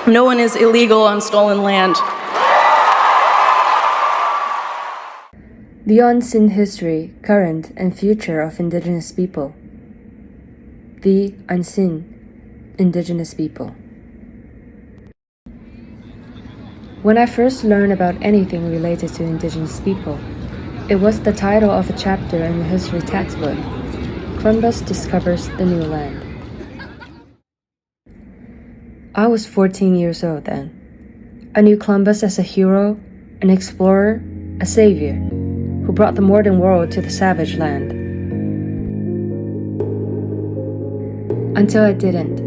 No one is illegal on stolen land. The unseen history, current, and future of Indigenous people. The unseen Indigenous people. When I first learned about anything related to Indigenous people, it was the title of a chapter in the history textbook, Columbus Discovers the New Land. I was 14 years old then. I knew Columbus as a hero, an explorer, a savior, who brought the modern world to the savage land. Until I didn't.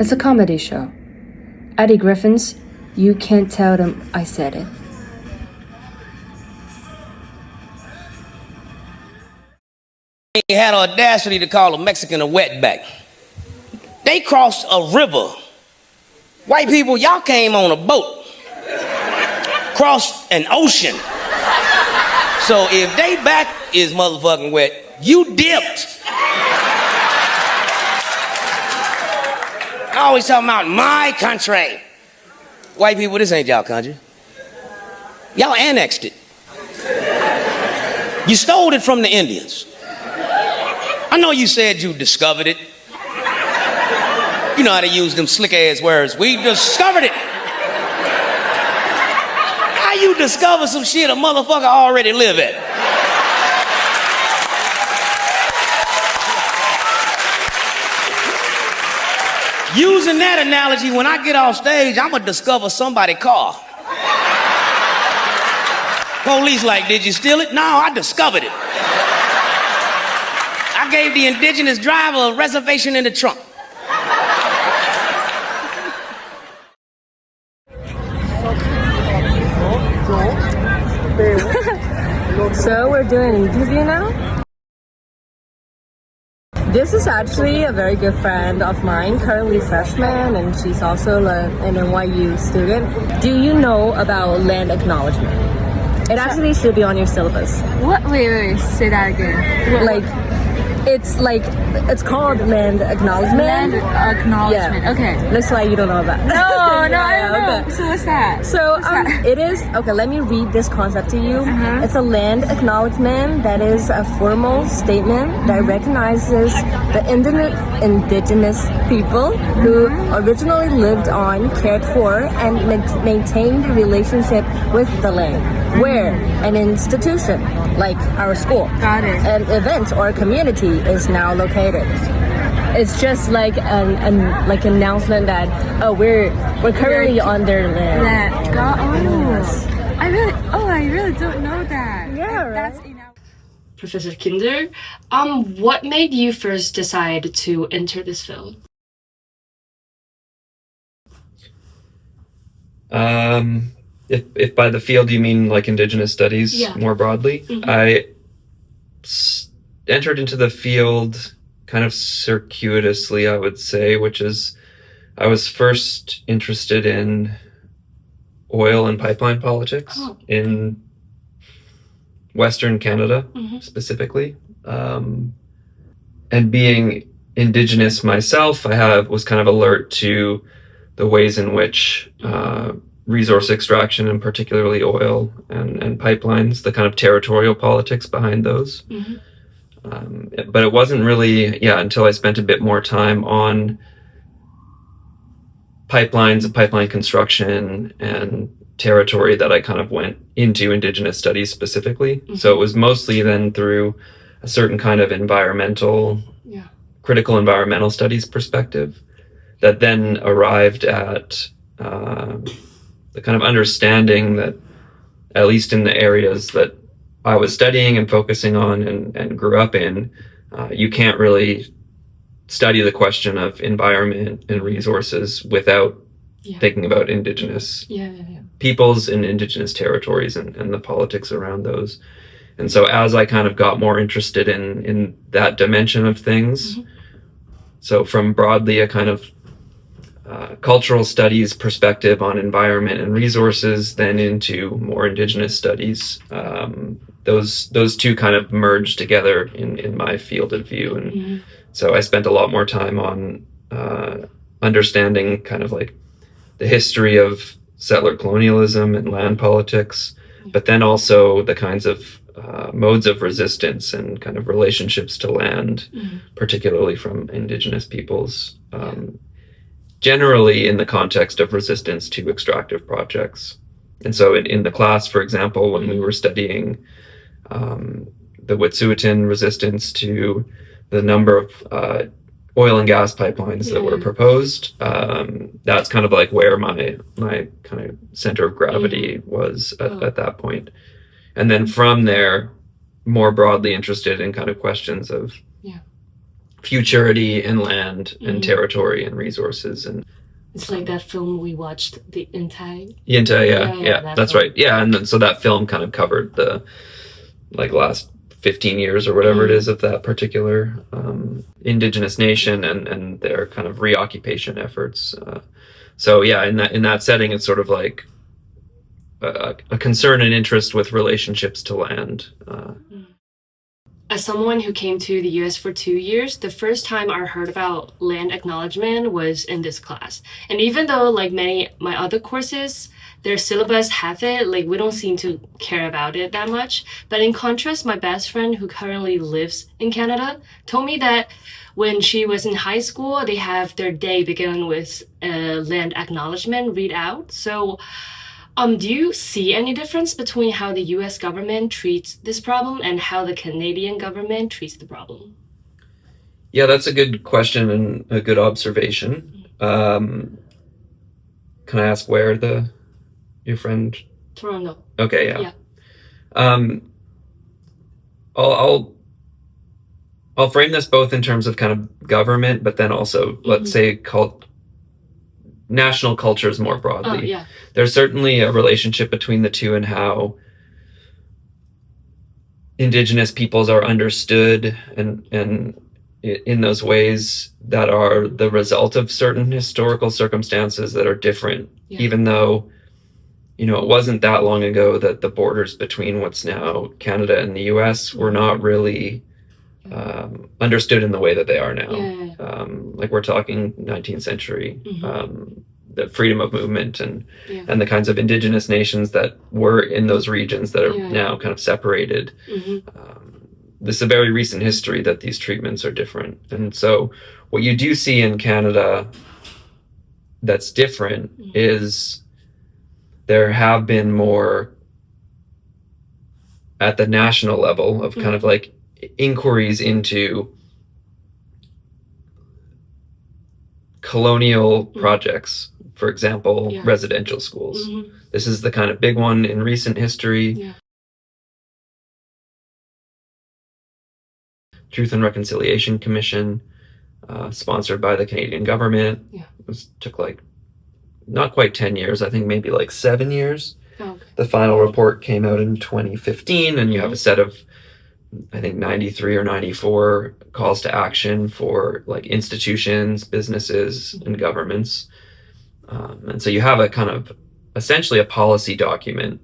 It's a comedy show. Eddie Griffin's You Can't Tell Them I Said It. They had audacity to call a Mexican a wetback. They crossed a river. White people, y'all came on a boat. Crossed an ocean. So if they back is motherfucking wet, you dipped. I always talking about my country. White people, this ain't y'all country. Y'all annexed it. You stole it from the Indians. I know you said you discovered it. You know how to use them slick ass words. We discovered it. How you discover some shit a motherfucker already live at? Using that analogy, when I get off stage, I'm gonna discover somebody's car. Police like, did you steal it? No, I discovered it. I gave the indigenous driver a reservation in the trunk. So we're doing an interview now? This is actually a very good friend of mine, currently freshman, and she's also an NYU student. Do you know about land acknowledgement? It actually should be on your syllabus. What? Wait, say that again. It's called land acknowledgement. Land acknowledgement. Yeah. Okay. Looks like you don't know that. No, I don't know. Okay. So what's that? So it is, okay, let me read this concept to you. It's a land acknowledgement that is a formal statement that recognizes the indigenous people who originally lived on, cared for, and maintained a relationship with the land, where an institution, like our school, Got it. an event or a community is now located. It's just like an announcement that we're currently on their land. I really don't know that. Yeah, right. That's enough. Professor Kinder, what made you first decide to enter this field? If by the field you mean like Indigenous studies more broadly, I entered into the field kind of circuitously, I would say, which is I was first interested in oil and pipeline politics in Western Canada, specifically. And being Indigenous myself, was kind of alert to the ways in which resource extraction, and particularly oil and pipelines, the kind of territorial politics behind those. But it wasn't really, until I spent a bit more time on pipelines and pipeline construction and territory that I kind of went into Indigenous studies specifically. So it was mostly then through a certain kind of critical environmental studies perspective that then arrived at the kind of understanding that, at least in the areas that I was studying and focusing on and grew up in, you can't really study the question of environment and resources without thinking about Indigenous peoples and Indigenous territories and the politics around those. And so as I kind of got more interested in that dimension of things, so from broadly a kind of cultural studies perspective on environment and resources, then into more Indigenous studies, those two kind of merged together in my field of view. And so I spent a lot more time on understanding kind of like the history of settler colonialism and land politics, but then also the kinds of modes of resistance and kind of relationships to land, particularly from Indigenous peoples, generally in the context of resistance to extractive projects. And so in the class, for example, when we were studying the Wet'suwet'en resistance to the number of oil and gas pipelines that were proposed, that's kind of like where my kind of center of gravity was at that point. And then from there, more broadly interested in kind of questions of futurity and land and territory and resources. And It's like that film we watched, the Intai. Yinta, Yeah, that's right. Yeah, and then so that film kind of covered the like last 15 years or whatever it is of that particular indigenous nation and their kind of reoccupation efforts. So yeah, in that setting, it's sort of like a concern and interest with relationships to land. As someone who came to the US for 2 years, the first time I heard about land acknowledgement was in this class. And even though like many my other courses, their syllabus have it, like we don't seem to care about it that much. But in contrast, my best friend who currently lives in Canada told me that when she was in high school, they have their day begin with land acknowledgement read out. So do you see any difference between how the US government treats this problem and how the Canadian government treats the problem? Yeah, that's a good question and a good observation. Can I ask where your friend? Toronto. Okay, yeah. Yeah. I'll frame this both in terms of kind of government, but then also let's say national cultures more broadly. Oh, yeah. There's certainly a relationship between the two and how Indigenous peoples are understood and in those ways that are the result of certain historical circumstances that are different, even though, you know, it wasn't that long ago that the borders between what's now Canada and the US were not really understood in the way that they are now. Like we're talking 19th century, the freedom of movement and the kinds of indigenous nations that were in those regions that are now kind of separated. This is a very recent history that these treatments are different. And so what you do see in Canada that's different is there have been more at the national level of kind of like inquiries into colonial projects, for example, residential schools. This is the kind of big one in recent history. Truth and Reconciliation Commission, sponsored by the Canadian government. Took like not quite 10 years, I think maybe like 7 years. The final report came out in 2015, and you have a set of, I think 93 or 94 calls to action for like institutions, businesses, and governments. And so you have a kind of essentially a policy document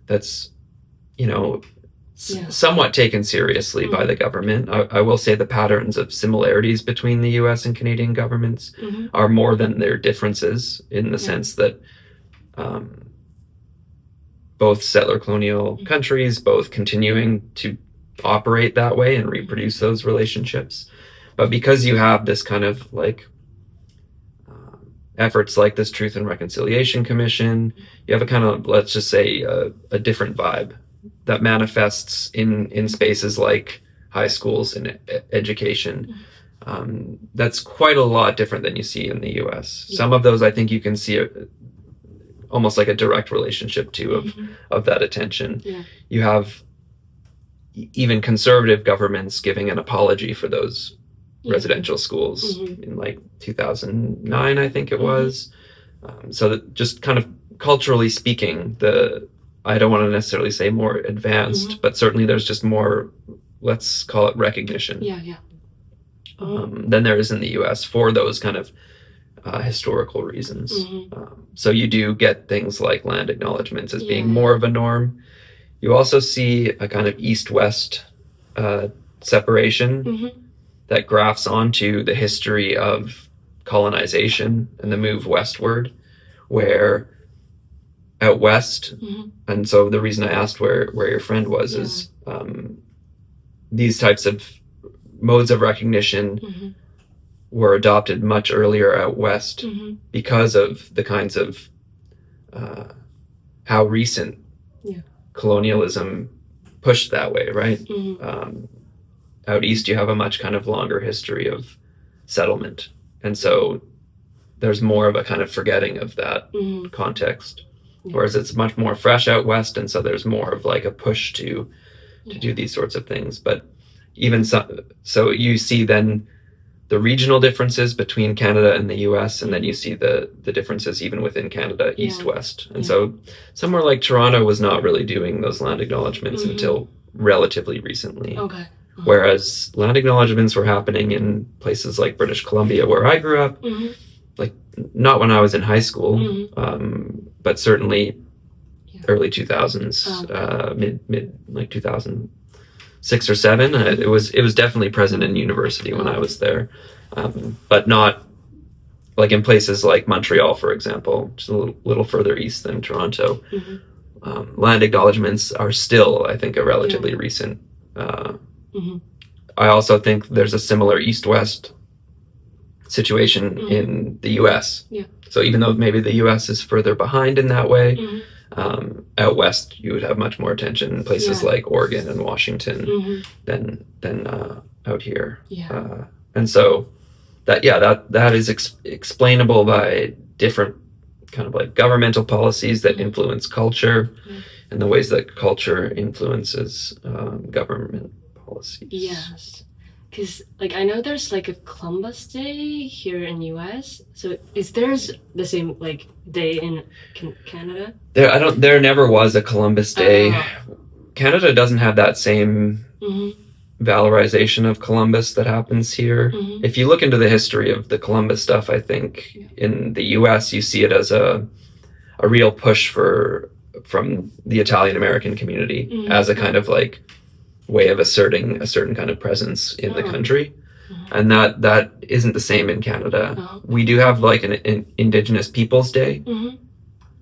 that's, you know, somewhat taken seriously by the government. I will say the patterns of similarities between the US and Canadian governments are more than their differences, in the sense that both settler colonial countries, both continuing to operate that way and reproduce those relationships. But because you have this kind of like efforts like this Truth and Reconciliation Commission, you have a kind of, let's just say, a different vibe that manifests in spaces like high schools and education. That's quite a lot different than you see in the US. Some of those I think you can see almost like a direct relationship to of that attention. You have even conservative governments giving an apology for those residential schools in like 2009, I think it was. So that just kind of culturally speaking, I don't want to necessarily say more advanced, but certainly there's just more, let's call it recognition than there is in the US for those kind of historical reasons. So you do get things like land acknowledgements as being more of a norm. You also see a kind of east-west separation that graphs onto the history of colonization and the move westward, where out west, and so the reason I asked where your friend was is these types of modes of recognition were adopted much earlier out west because of the kinds of how recent colonialism pushed that way, right? Out east, you have a much kind of longer history of settlement, and so there's more of a kind of forgetting of that context, whereas it's much more fresh out west, and so there's more of like a push to do these sorts of things. But even so you see then the regional differences between Canada and the US, and then you see the differences even within Canada, east-west. And so somewhere like Toronto was not really doing those land acknowledgements until relatively recently. Okay. Whereas land acknowledgements were happening in places like British Columbia, where I grew up, like not when I was in high school, but certainly early 2000s, mid like 2006 or 7. It was definitely present in university when I was there, but not like in places like Montreal, for example, just a little further east than Toronto. Land acknowledgements are still, I think, a relatively recent. I also think there's a similar east-west situation in the US. So even though maybe the US is further behind in that way, out west you would have much more attention in places like Oregon and Washington than out here. And so that is explainable by different kind of like governmental policies that influence culture and the ways that culture influences government policies. Yes. Because, like, I know there's, like, a Columbus Day here in U.S. So is there's the same, like, day in Canada? There never was a Columbus Day. Canada doesn't have that same valorization of Columbus that happens here. If you look into the history of the Columbus stuff, I think in the U.S. you see it as a real push from the Italian American community as a kind of, like, way of asserting a certain kind of presence in the country, and that isn't the same in Canada. We do have like an Indigenous Peoples Day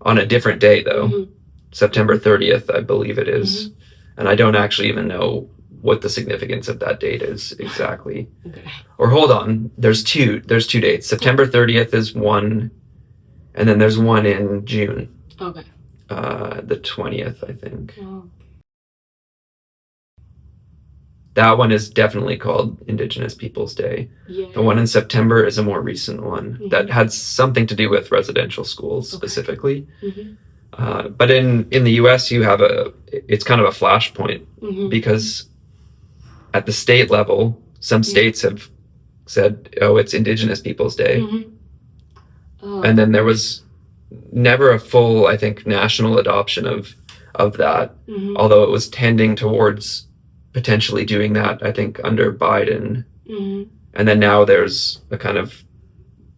on a different day though, September 30th, I believe it is, and I don't actually even know what the significance of that date is exactly. Or hold on, there's two dates. September 30th is one, and then there's one in June. The 20th, I think. That one is definitely called Indigenous Peoples Day. The one in September is a more recent one that had something to do with residential schools specifically. But in the US, you have it's kind of a flashpoint because at the state level, some states have said, oh, it's Indigenous Peoples Day. And then there was never a full, I think, national adoption of that, although it was tending towards potentially doing that, I think, under Biden. And then now there's a kind of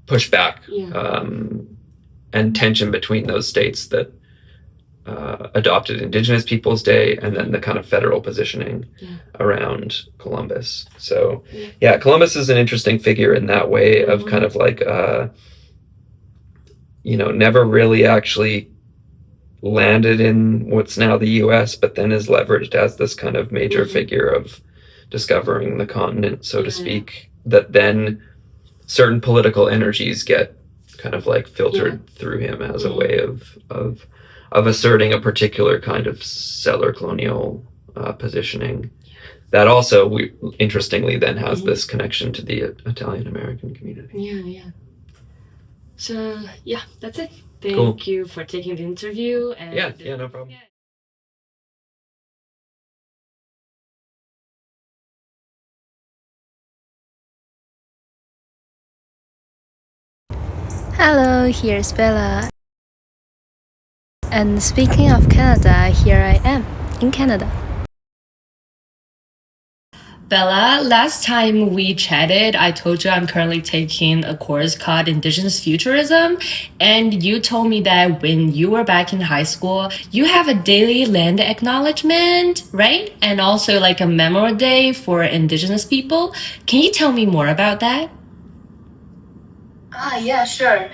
pushback and tension between those states that adopted Indigenous Peoples Day and then the kind of federal positioning around Columbus. So Columbus is an interesting figure in that way of kind of like, never really actually landed in what's now the US, but then is leveraged as this kind of major figure of discovering the continent, so to speak, that then certain political energies get kind of like filtered through him as a way of asserting a particular kind of settler colonial positioning that also interestingly then has this connection to the Italian American community. So that's it. Thank you for taking the interview. And no problem. Hello, here's Bella. And speaking of Canada, here I am, in Canada. Bella, last time we chatted, I told you I'm currently taking a course called Indigenous Futurism, and you told me that when you were back in high school, you have a daily land acknowledgement, right? And also like a Memorial Day for Indigenous people. Can you tell me more about that? Yeah, sure.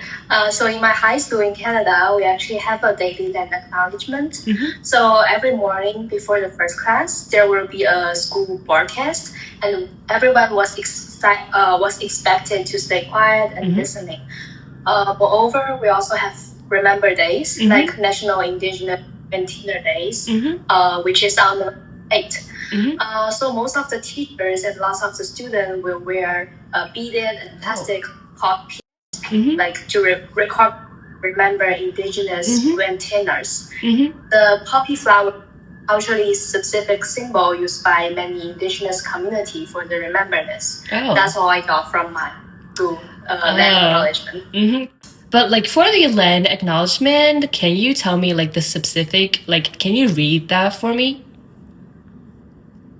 So in my high school in Canada, we actually have a daily land acknowledgement. So every morning before the first class, there will be a school broadcast, and everyone was expected to stay quiet and listening. Moreover, we also have remember days like National Indigenous Futurism Days, which is on the 8th. So most of the teachers and lots of the students will wear beaded and plastic hot like to record remember indigenous antennas. The poppy flower culturally specific symbol used by many indigenous community for the remembrance. That's all I got from my school land acknowledgement. But like for the land acknowledgement, can you tell me like the specific, like can you read that for me?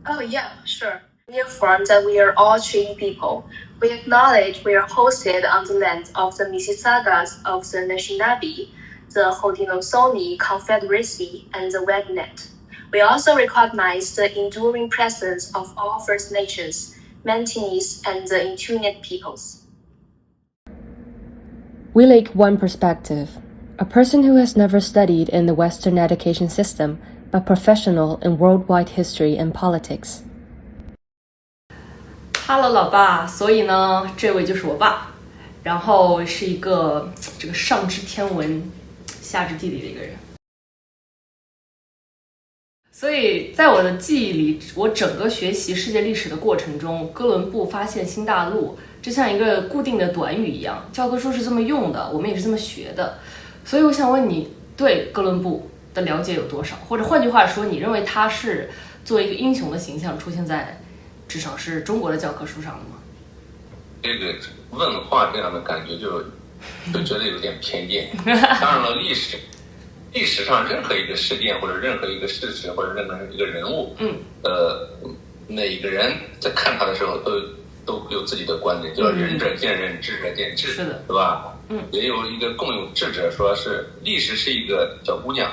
Oh yeah, sure. We affirm that we are all treaty people. We acknowledge we are hosted on the land of the Mississaugas of the Anishinaabe, the Haudenosaunee Confederacy, and the Wet'suwet'en. We also recognize the enduring presence of all First Nations, Métis, and the Inuit peoples. We like one perspective, a person who has never studied in the Western education system, but professional in worldwide history and politics. Hello， 老爸。所以呢，这位就是我爸，然后是一个这个上知天文、下知地理的一个人。所以在我的记忆里，我整个学习世界历史的过程中，哥伦布发现新大陆，就像一个固定的短语一样，教科书是这么用的，我们也是这么学的。所以我想问你，对哥伦布的了解有多少？或者换句话说，你认为他是作为一个英雄的形象出现在至少是中国的教科书上的吗？这个问话这样的感觉就觉得有点偏见。当然了，历史上任何一个事件或者任何一个事实或者任何一个人物，每个人在看他的时候都有自己的观点，叫仁者见仁，智者见智，是的，对吧？也有一个共有智者说是历史是一个小姑娘，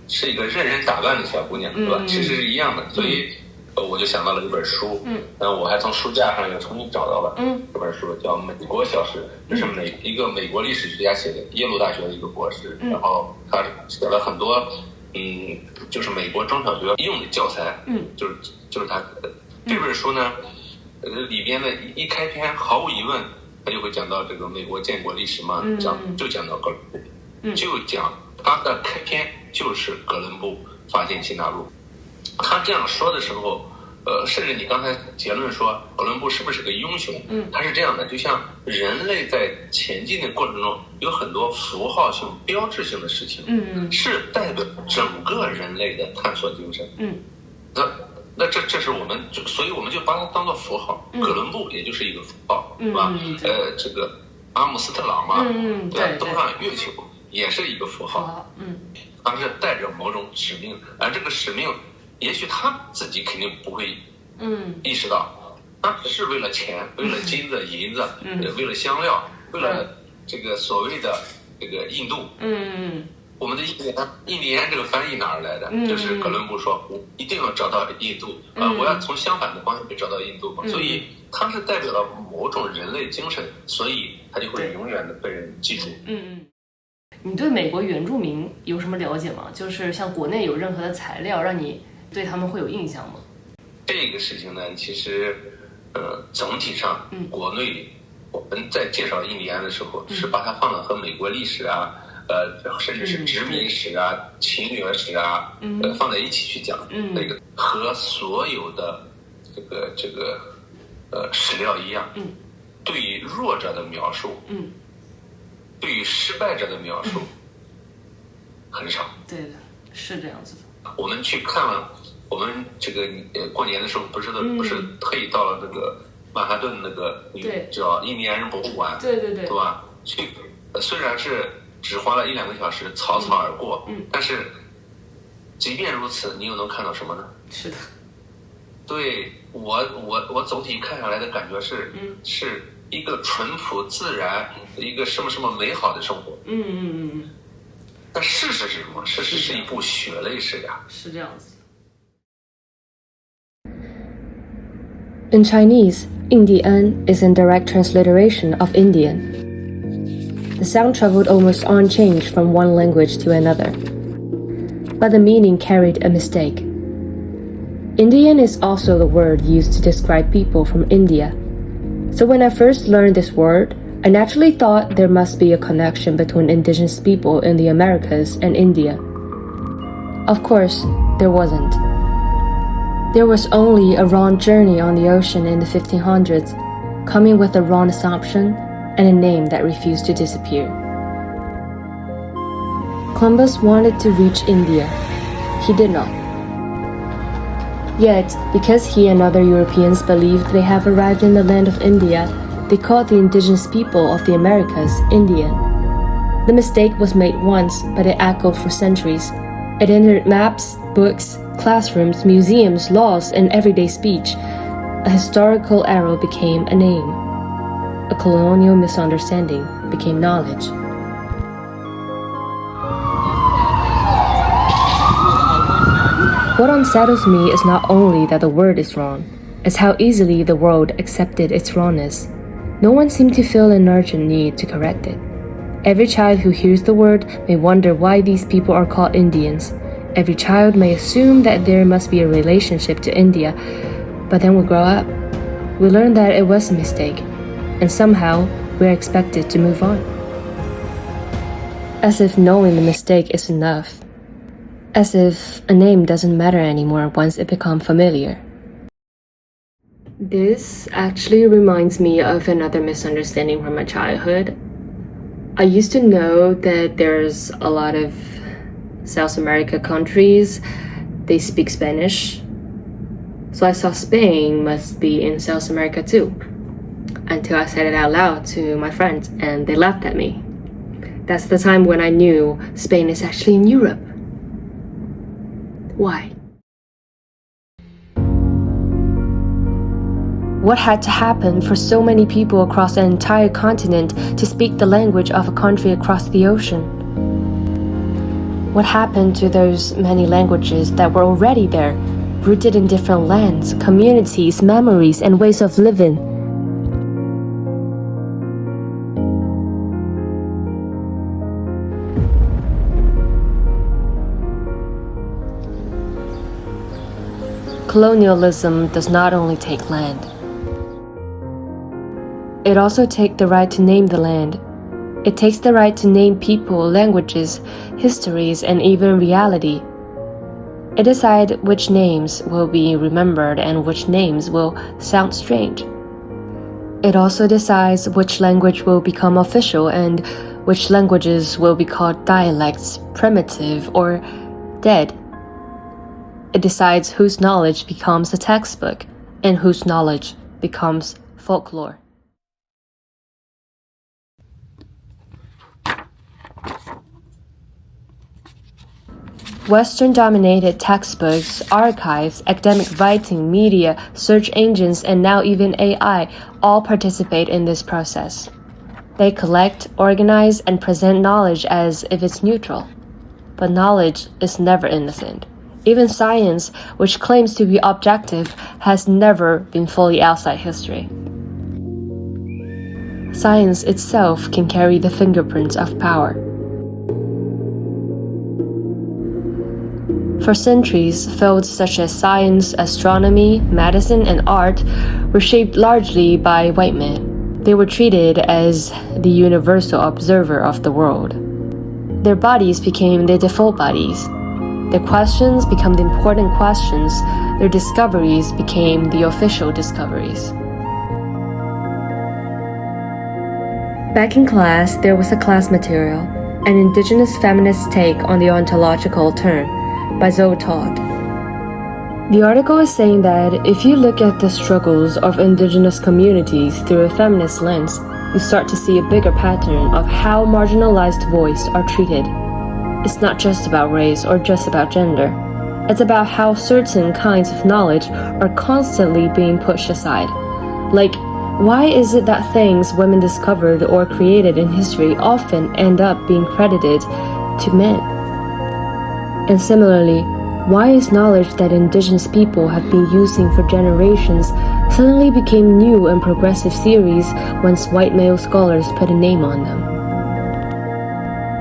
是一个任人打扮的小姑娘，对吧？其实是一样的，所以我就想到了一本书，我还从书架上又重新找到了这本书，叫《美国小史》，这是一个美国历史学家写的，耶鲁大学的一个博士，然后他写了很多，就是美国中小学用的教材，就是他的这本书呢，里边的一开篇毫无疑问，他就会讲到这个美国建国历史嘛，就讲到哥伦布，就讲他的开篇就是哥伦布发现新大陆。他这样说的时候，甚至你刚才结论说哥伦布是不是个英雄？他是这样的，就像人类在前进的过程中有很多符号性、标志性的事情，是代表整个人类的探索精神。那这是我们所以我们就把它当做符号。哥伦布也就是一个符号，是吧？这个阿姆斯特朗嘛，对，登上月球也是一个符号，他是带着某种使命，而这个使命。也许他自己肯定不会意识到，他只是为了钱，为了金子银子，为了香料，为了这个所谓的这个印度。我们的印第安这个翻译哪儿来的？就是哥伦布说我一定要找到印度，我要从相反的方向去找到印度嘛。所以他是代表了某种人类精神，所以他就会永远的被人记住。你对美国原住民有什么了解吗？就是像国内有任何的材料让你对他们会有印象吗？这个事情呢，其实总体上国内我们在介绍印第安的时候，是把它放到和美国历史啊，甚至是殖民史啊、侵略史啊，放在一起去讲。那个和所有的这个史料一样，对于弱者的描述，对于失败者的描述很少。对的，是这样子的。我们去看了，我们这个过年的时候不是特意到了那个曼哈顿那个叫印第安人博物馆，对吧？去虽然是只花了1-2个小时，草草而过，但是即便如此，你又能看到什么呢？是的，对我总体看下来的感觉是一个淳朴自然，一个什么美好的生活。但事实是什么？事实是一部血泪史呀。是这样子。In Chinese, Indian is in direct transliteration of Indian. the sound traveled almost unchanged from one language to another. But the meaning carried a mistake. Indian is also the word used to describe people from India. So when I first learned this word, I naturally thought there must be a connection between indigenous people in the Americas and India. Of course, there wasn't. There was only a wrong journey on the ocean in the 1500s, coming with a wrong assumption and a name that refused to disappear. Columbus wanted to reach India. He did not. Yet, because he and other Europeans believed they have arrived in the land of India, they called the indigenous people of the Americas Indian. The mistake was made once, but it echoed for centuries. It entered maps, books, classrooms, museums, laws, and everyday speech. A historical error became a name. A colonial misunderstanding became knowledge. What unsettles me is not only that the word is wrong, it's how easily the world accepted its wrongness. No one seemed to feel an urgent need to correct it. Every child who hears the word may wonder why these people are called Indians. Every child may assume that there must be a relationship to India, but then we grow up. We learn that it was a mistake, and somehow we are expected to move on. As if knowing the mistake is enough. As if a name doesn't matter anymore once it becomes familiar. This actually reminds me of another misunderstanding from my childhood. I used to know that there's a lot of South America countries, they speak Spanish. So I thought Spain must be in South America too, until I said it out loud to my friends and they laughed at me. That's the time when I knew Spain is actually in Europe. Why? What had to happen for so many people across an entire continent to speak the language of a country across the ocean? What happened to those many languages that were already there, rooted in different lands, communities, memories, and ways of living? Colonialism does not only take land. It also takes the right to name the land. It takes the right to name people, languages, histories, and even reality. It decides which names will be remembered and which names will sound strange. It also decides which language will become official and which languages will be called dialects, primitive, or dead. It decides whose knowledge becomes a textbook and whose knowledge becomes folklore. Western-dominated textbooks, archives, academic writing, media, search engines, and now even AI all participate in this process. They collect, organize, and present knowledge as if it's neutral. But knowledge is never innocent. Even science, which claims to be objective, has never been fully outside history. Science itself can carry the fingerprints of power. For centuries, fields such as science, astronomy, medicine, and art were shaped largely by white men. They were treated as the universal observer of the world. Their bodies became the default bodies. Their questions became the important questions. Their discoveries became the official discoveries. Back in class, there was a class material, an indigenous feminist take on the ontological term, by Zoe Todd. The article is saying that if you look at the struggles of indigenous communities through a feminist lens, you start to see a bigger pattern of how marginalized voices are treated. It's not just about race or just about gender. It's about how certain kinds of knowledge are constantly being pushed aside. Like, why is it that things women discovered or created in history often end up being credited to men? And similarly, why is knowledge that indigenous people have been using for generations suddenly became new and progressive theories once white male scholars put a name on them?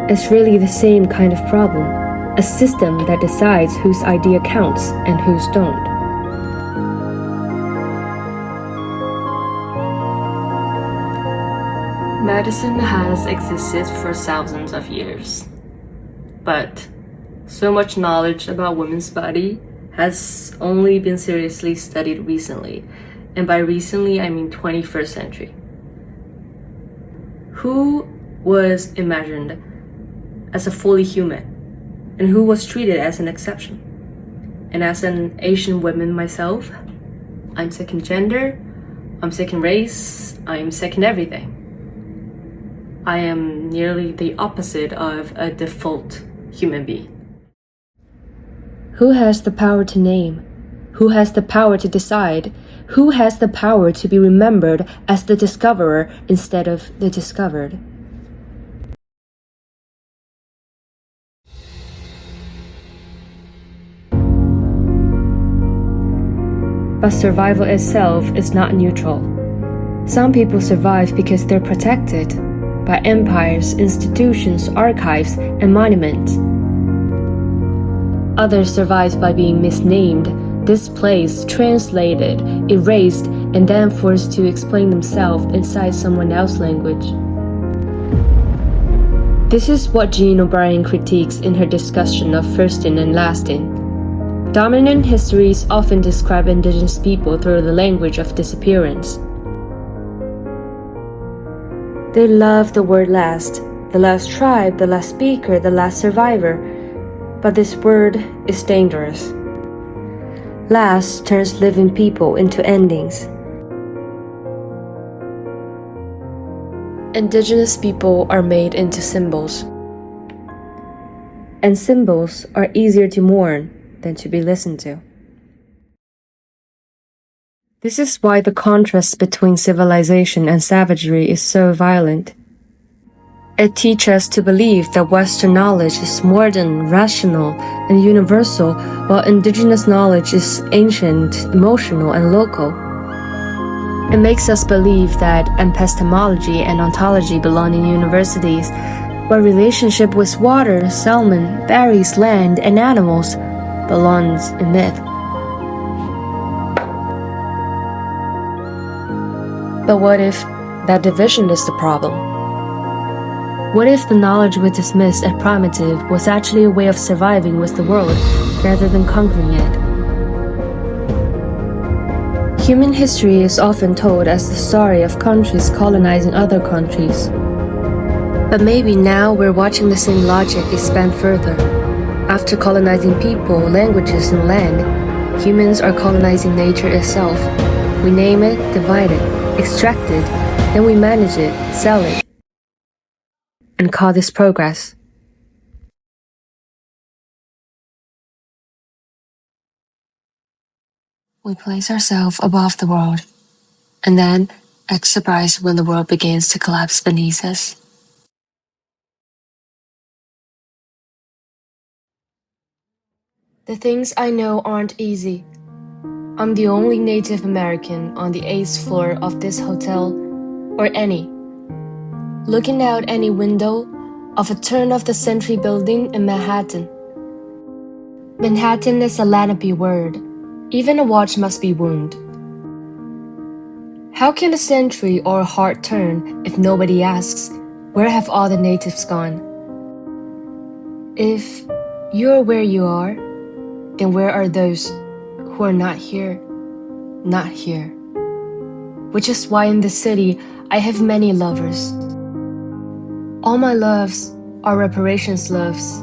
It's really the same kind of problem, a system that decides whose idea counts and whose don't. Medicine has existed for thousands of years, but so much knowledge about women's body has only been seriously studied recently, and by recently I mean 21st century. Who was imagined as a fully human, and who was treated as an exception? And as an Asian woman myself, I'm second gender, I'm second race, I'm second everything. I am nearly the opposite of a default human being. Who has the power to name? Who has the power to decide? Who has the power to be remembered as the discoverer instead of the discovered? But survival itself is not neutral. Some people survive because they're protected by empires, institutions, archives, and monuments. Others survive by being misnamed, displaced, translated, erased, and then forced to explain themselves inside someone else's language. This is what Jean O'Brien critiques in her discussion of firsting and lasting. Dominant histories often describe indigenous people through the language of disappearance. They love the word last, the last tribe, the last speaker, the last survivor, but this word is dangerous. Last turns living people into endings. Indigenous people are made into symbols, and symbols are easier to mourn than to be listened to. This is why the contrast between civilization and savagery is so violent. It teaches us to believe that Western knowledge is modern, rational, and universal, while indigenous knowledge is ancient, emotional, and local. It makes us believe that epistemology and ontology belong in universities, while relationship with water, salmon, berries, land, and animals belongs in myth. But what if that division is the problem? What if the knowledge we dismissed as primitive was actually a way of surviving with the world rather than conquering it? Human history is often told as the story of countries colonizing other countries. But maybe now we're watching the same logic expand further. After colonizing people, languages, and land, humans are colonizing nature itself. We name it, divide it, extract it, then we manage it, sell it, and call this progress. We place ourselves above the world, and then act surprised when the world begins to collapse beneath us. The things I know aren't easy. I'm the only Native American on the 8th floor of this hotel, or any. Looking out any window of a turn-of-the-century building in Manhattan. Manhattan is a Lenape word. Even a watch must be wound. How can a century or a heart turn if nobody asks, where have all the natives gone? If you're where you are, then where are those who are not here? Not here. Which is why in the city I have many lovers. All my loves are reparations loves.